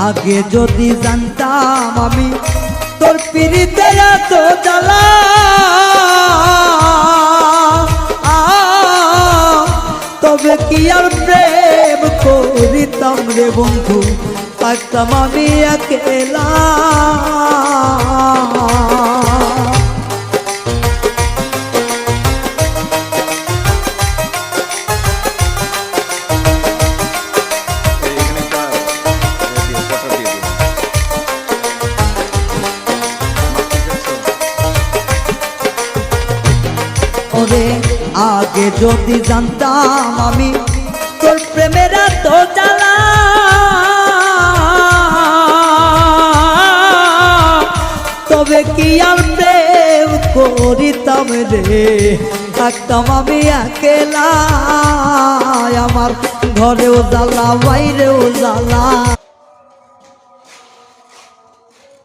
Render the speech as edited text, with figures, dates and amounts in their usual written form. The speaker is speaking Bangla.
আগে যদি জানতাম আমি তোর পিরিতে এত জ্বালা, তবে কি আর প্রেম করিতাম রে বন্ধু, থাকতাম আমি একলা। আগে যদি জানতাম আমি তোর প্রেমের এত জ্বালা, তবে কি আর প্রেম করিতাম রে, থাকতাম আমি একলা। আমার ঘরেও জ্বালা বাইরেও জ্বালা,